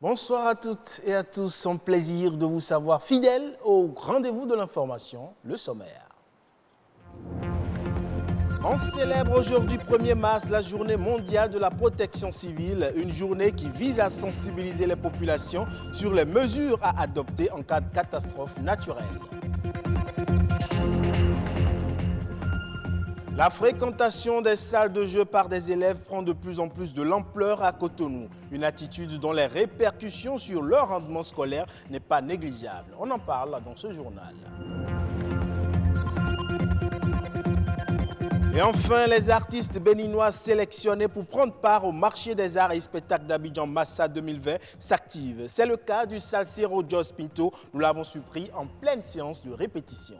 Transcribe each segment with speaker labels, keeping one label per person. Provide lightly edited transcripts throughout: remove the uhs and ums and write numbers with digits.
Speaker 1: Bonsoir à toutes et à tous, un plaisir de vous savoir fidèles au rendez-vous de l'information, le sommaire. On célèbre aujourd'hui 1er mars la journée mondiale de la protection civile, une journée qui vise à sensibiliser les populations sur les mesures à adopter en cas de catastrophe naturelle. La fréquentation des salles de jeu par des élèves prend de plus en plus de l'ampleur à Cotonou. Une attitude dont les répercussions sur leur rendement scolaire n'est pas négligeable. On en parle dans ce journal. Et enfin, les artistes béninois sélectionnés pour prendre part au marché des arts et spectacles d'Abidjan Massa 2020 s'activent. C'est le cas du salsero Jos Pinto. Nous l'avons surpris en pleine séance de répétition.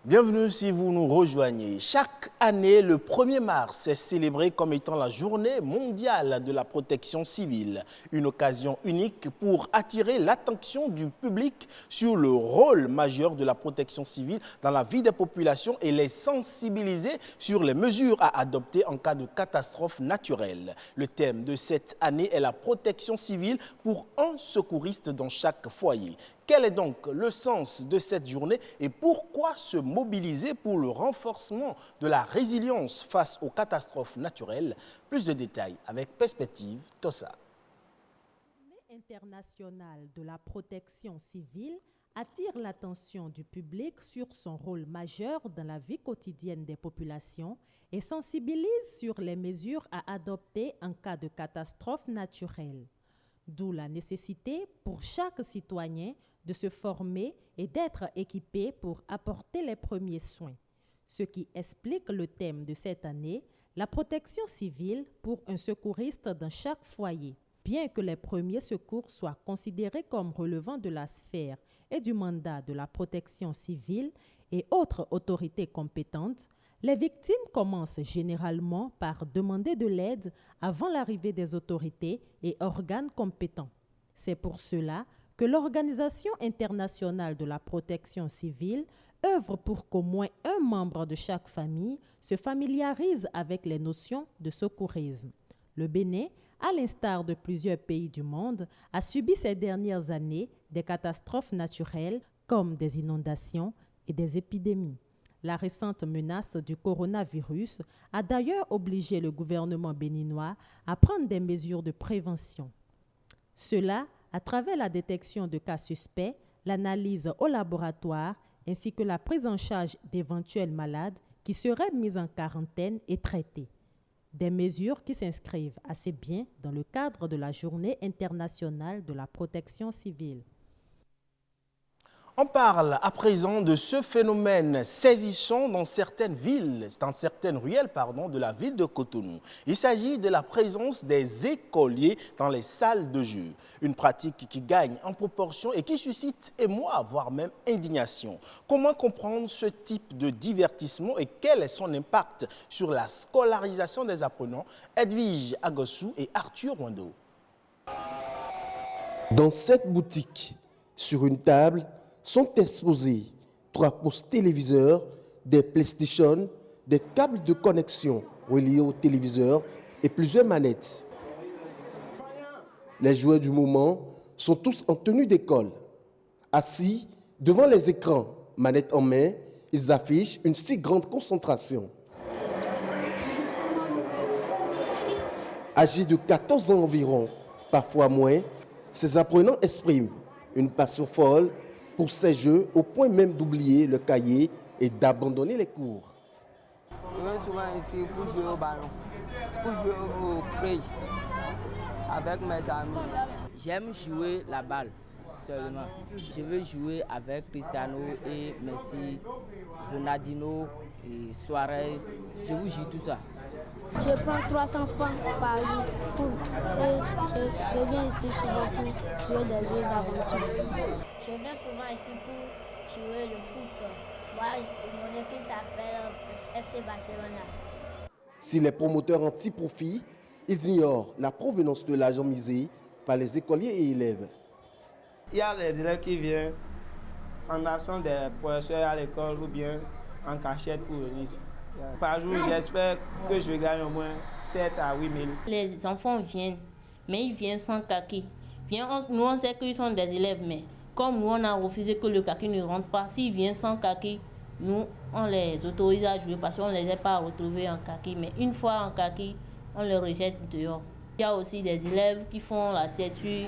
Speaker 1: Bienvenue si vous nous rejoignez. Chaque année, le 1er mars est célébré comme étant la journée mondiale de la protection civile. Une occasion unique pour attirer l'attention du public sur le rôle majeur de la protection civile dans la vie des populations et les sensibiliser sur les mesures à adopter en cas de catastrophe naturelle. Le thème de cette année est la protection civile pour un secouriste dans chaque foyer. Quel est donc le sens de cette journée et pourquoi se mobiliser pour le renforcement de la résilience face aux catastrophes naturelles? Plus de détails avec Perspective Tossa.
Speaker 2: La Journée internationale de la protection civile attire l'attention du public sur son rôle majeur dans la vie quotidienne des populations et sensibilise sur les mesures à adopter en cas de catastrophe naturelle. D'où la nécessité pour chaque citoyen de se former et d'être équipé pour apporter les premiers soins. Ce qui explique le thème de cette année, la protection civile pour un secouriste dans chaque foyer. Bien que les premiers secours soient considérés comme relevant de la sphère et du mandat de la protection civile et autres autorités compétentes, les victimes commencent généralement par demander de l'aide avant l'arrivée des autorités et organes compétents. C'est pour cela que l'Organisation internationale de la protection civile œuvre pour qu'au moins un membre de chaque famille se familiarise avec les notions de secourisme. Le Bénin, à l'instar de plusieurs pays du monde, a subi ces dernières années des catastrophes naturelles comme des inondations et des épidémies. La récente menace du coronavirus a d'ailleurs obligé le gouvernement béninois à prendre des mesures de prévention. Cela à travers la détection de cas suspects, l'analyse au laboratoire ainsi que la prise en charge d'éventuels malades qui seraient mis en quarantaine et traités. Des mesures qui s'inscrivent assez bien dans le cadre de la Journée internationale de la protection civile.
Speaker 1: On parle à présent de ce phénomène saisissant dans certaines villes, dans certaines ruelles de la ville de Cotonou. Il s'agit de la présence des écoliers dans les salles de jeu. Une pratique qui gagne en proportion et qui suscite émoi, voire même indignation. Comment comprendre ce type de divertissement et quel est son impact sur la scolarisation des apprenants? Edwige Agossou et Arthur Wando.
Speaker 3: Dans cette boutique, sur une table, sont exposés 3 postes téléviseurs, des PlayStation, des câbles de connexion reliés au téléviseur et plusieurs manettes. Les joueurs du moment sont tous en tenue d'école. Assis devant les écrans, manettes en main, ils affichent une si grande concentration. Âgés de 14 ans environ, parfois moins, ces apprenants expriment une passion folle pour ces jeux au point même d'oublier le cahier et d'abandonner les cours.
Speaker 4: Je viens souvent ici pour jouer au ballon, pour jouer au play avec mes amis. J'aime jouer la balle seulement. Je veux jouer avec Cristiano et Messi, Ronaldinho et Suarez. Je vous joue tout ça.
Speaker 5: Je prends 300 francs par jour je viens ici souvent pour jouer des jeux d'aventure.
Speaker 6: Je viens souvent ici pour jouer le foot. Moi, mon équipe s'appelle FC Barcelona.
Speaker 3: Si les promoteurs anti-profit, ils ignorent la provenance de l'argent misé par les écoliers et élèves.
Speaker 7: Il y a les élèves qui viennent en absence des professeurs à l'école ou bien en cachette pour venir ici. Par jour, j'espère que je gagne au moins 7 à 8 000.
Speaker 8: Les enfants viennent, mais ils viennent sans kaki. Nous, on sait qu'ils sont des élèves, mais comme nous, on a refusé que le kaki ne rentre pas, s'ils viennent sans kaki, nous, on les autorise à jouer parce qu'on ne les a pas retrouvés en kaki. Mais une fois en kaki, on les rejette dehors. Il y a aussi des élèves qui font la têtue.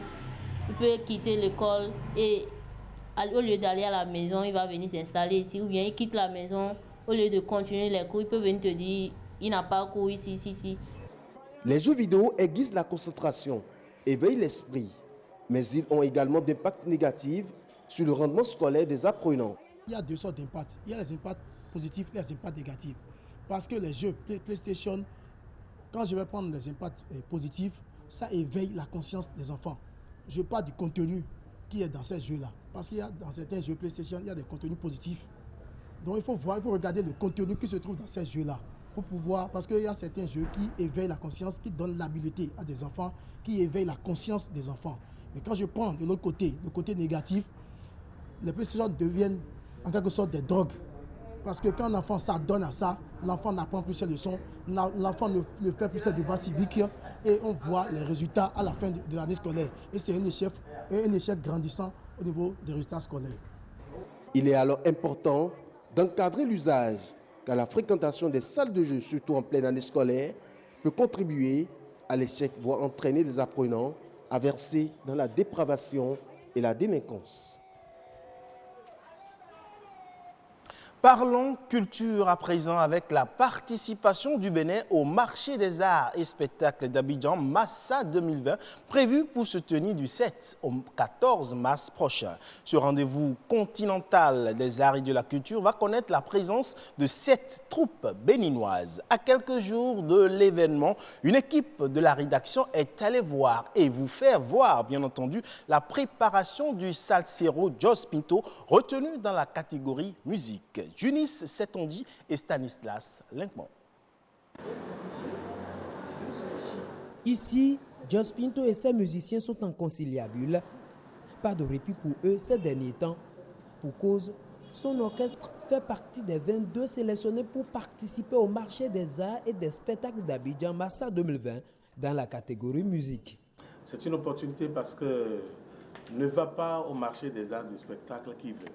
Speaker 8: Il peut quitter l'école et au lieu d'aller à la maison, il va venir s'installer ici. Ou bien il quitte la maison, au lieu de continuer les cours, il peut venir te dire il n'a pas cours ici.
Speaker 3: Les jeux vidéo aiguisent la concentration, éveillent l'esprit, mais ils ont également d'impact négatifs sur le rendement scolaire des apprenants.
Speaker 9: Il y a deux sortes d'impacts. Il y a les impacts positifs et les impacts négatifs. Parce que les jeux PlayStation, quand je vais prendre les impacts positifs, ça éveille la conscience des enfants. Je parle du contenu qui est dans ces jeux-là. Parce qu'il y a dans certains jeux PlayStation, il y a des contenus positifs. Donc il faut regarder le contenu qui se trouve dans ces jeux-là. Pour pouvoir, parce qu'il y a certains jeux qui éveillent la conscience, qui donnent l'habileté à des enfants, qui éveillent la conscience des enfants. Mais quand je prends de l'autre côté, le côté négatif, les PlayStation deviennent en quelque sorte des drogues. Parce que quand l'enfant s'adonne à ça, l'enfant n'apprend plus ses leçons, l'enfant ne fait plus ses devoirs civiques et on voit les résultats à la fin de l'année scolaire. Et c'est un échec grandissant au niveau des résultats scolaires.
Speaker 3: Il est alors important d'encadrer l'usage, car la fréquentation des salles de jeu, surtout en pleine année scolaire, peut contribuer à l'échec, voire entraîner les apprenants à verser dans la dépravation et la délinquance.
Speaker 1: Parlons culture à présent avec la participation du Bénin au marché des arts et spectacles d'Abidjan Massa 2020 prévu pour se tenir du 7 au 14 mars prochain. Ce rendez-vous continental des arts et de la culture va connaître la présence de 7 troupes béninoises. À quelques jours de l'événement, une équipe de la rédaction est allée voir et vous faire voir, bien entendu, la préparation du salsero Jos Pinto retenu dans la catégorie musique. Junis Setondi et Stanislas Linkman.
Speaker 10: Ici, Jos Pinto et ses musiciens sont inconciliables. Pas de répit pour eux ces derniers temps. Pour cause, son orchestre fait partie des 22 sélectionnés pour participer au marché des arts et des spectacles d'Abidjan Massa 2020 dans la catégorie musique.
Speaker 11: C'est une opportunité parce que ne va pas au marché des arts et des spectacles qui veut.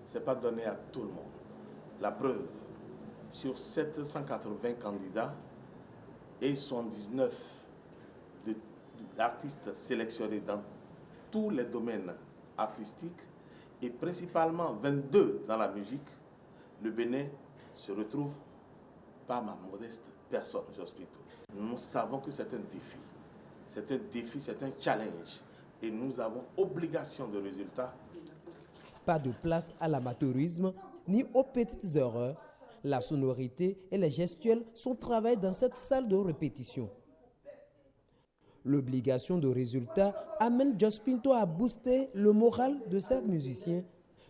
Speaker 11: Ce n'est pas donné à tout le monde. La preuve, sur 780 candidats et 79 d'artistes sélectionnés dans tous les domaines artistiques et principalement 22 dans la musique, le Bénin se retrouve par ma modeste personne, Jos Pinto. Nous savons que c'est un défi. C'est un défi, c'est un challenge et nous avons obligation de résultat.
Speaker 10: Pas de place à l'amateurisme ni aux petites erreurs. La sonorité et les gestuels sont travaillés dans cette salle de répétition. L'obligation de résultat amène Jos Pinto à booster le moral de ses musiciens.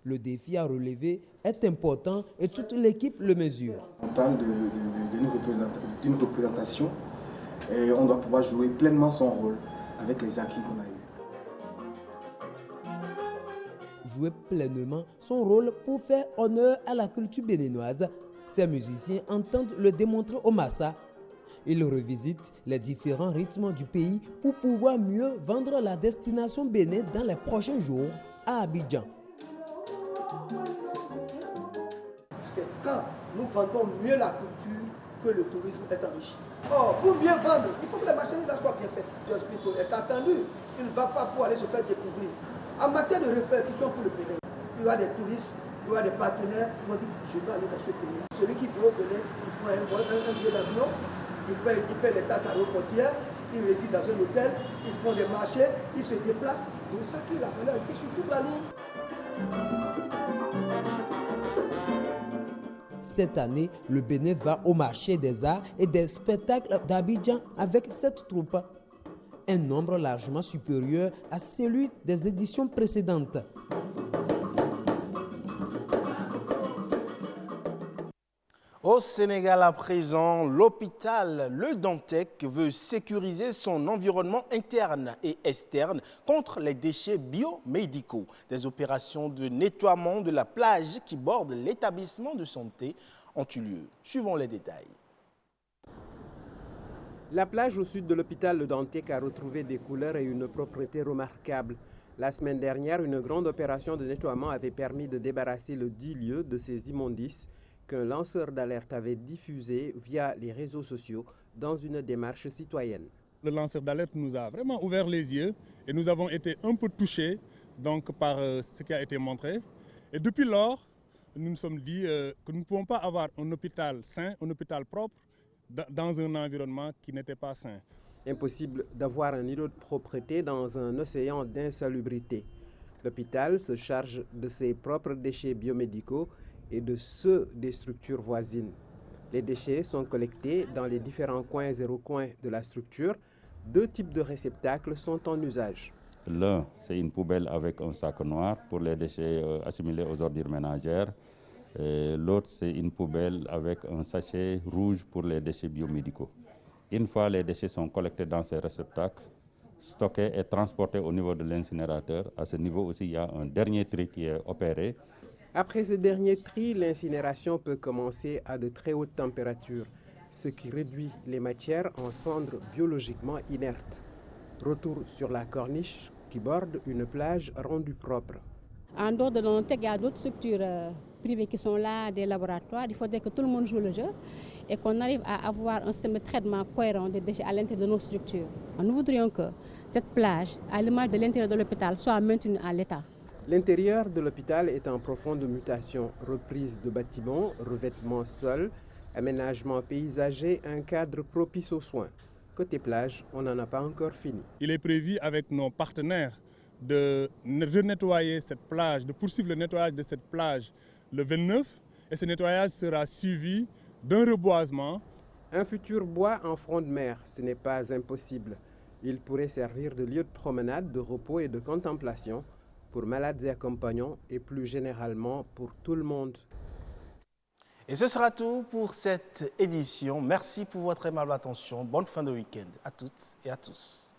Speaker 10: Le défi à relever est important et toute l'équipe le mesure.
Speaker 12: On parle d'une représentation et on doit pouvoir jouer pleinement son rôle avec les acquis qu'on a eus.
Speaker 10: Jouer pleinement son rôle pour faire honneur à la culture béninoise. Ces musiciens entendent le démontrer au Massa. Ils revisitent les différents rythmes du pays pour pouvoir mieux vendre la destination Bénin dans les prochains jours à Abidjan.
Speaker 13: C'est quand nous vendons mieux la culture que le tourisme est enrichi. Or, pour mieux vendre, il faut que la machinerie soit bien faite. Jos Pinto est attendu. Il ne va pas pour aller se faire découvrir. En matière de répercussion pour le Bénin, il y aura des touristes, il y aura des partenaires qui vont dire je vais aller dans ce pays. Celui qui veut au Bénin, il prend un billet d'avion, il paie les taxes aéroportières, il réside dans un hôtel, ils font des marchés, ils se déplacent. Donc ça qui est la valeur qui est sur toute la ligne.
Speaker 10: Cette année, le Bénin va au marché des arts et des spectacles d'Abidjan avec 7 troupes. Un nombre largement supérieur à celui des éditions précédentes.
Speaker 1: Au Sénégal à présent, l'hôpital Le Dantec veut sécuriser son environnement interne et externe contre les déchets biomédicaux. Des opérations de nettoiement de la plage qui borde l'établissement de santé ont eu lieu. Suivons les détails.
Speaker 14: La plage au sud de l'hôpital Le Dantec a retrouvé des couleurs et une propreté remarquable. La semaine dernière, une grande opération de nettoiement avait permis de débarrasser le dit lieu de ces immondices qu'un lanceur d'alerte avait diffusé via les réseaux sociaux dans une démarche citoyenne.
Speaker 15: Le lanceur d'alerte nous a vraiment ouvert les yeux et nous avons été un peu touchés donc, par ce qui a été montré. Et depuis lors, nous nous sommes dit que nous ne pouvons pas avoir un hôpital sain, un hôpital propre, dans un environnement qui n'était pas sain.
Speaker 14: Impossible d'avoir un îlot de propreté dans un océan d'insalubrité. L'hôpital se charge de ses propres déchets biomédicaux et de ceux des structures voisines. Les déchets sont collectés dans les différents coins et recoins de la structure. 2 types de réceptacles sont en usage.
Speaker 16: L'un, c'est une poubelle avec un sac noir pour les déchets assimilés aux ordures ménagères. L'autre, c'est une poubelle avec un sachet rouge pour les déchets biomédicaux. Une fois les déchets sont collectés dans ces réceptacles, stockés et transportés au niveau de l'incinérateur, à ce niveau aussi, il y a un dernier tri qui est opéré.
Speaker 14: Après ce dernier tri, l'incinération peut commencer à de très hautes températures, ce qui réduit les matières en cendres biologiquement inertes. Retour sur la corniche qui borde une plage rendue propre.
Speaker 17: En dehors de Dantec, il y a d'autres structures privées qui sont là, des laboratoires. Il faudrait que tout le monde joue le jeu et qu'on arrive à avoir un système de traitement cohérent des déchets à l'intérieur de nos structures. Nous voudrions que cette plage, à l'image de l'intérieur de l'hôpital, soit maintenue à l'état.
Speaker 14: L'intérieur de l'hôpital est en profonde mutation. Reprise de bâtiments, revêtement sol, aménagement paysager, un cadre propice aux soins. Côté plage, on n'en a pas encore fini.
Speaker 15: Il est prévu avec nos partenaires de nettoyer cette plage, de poursuivre le nettoyage de cette plage le 29 et ce nettoyage sera suivi d'un reboisement.
Speaker 14: Un futur bois en front de mer, ce n'est pas impossible. Il pourrait servir de lieu de promenade, de repos et de contemplation pour malades et accompagnants et plus généralement pour tout le monde.
Speaker 1: Et ce sera tout pour cette édition. Merci pour votre aimable attention. Bonne fin de week-end à toutes et à tous.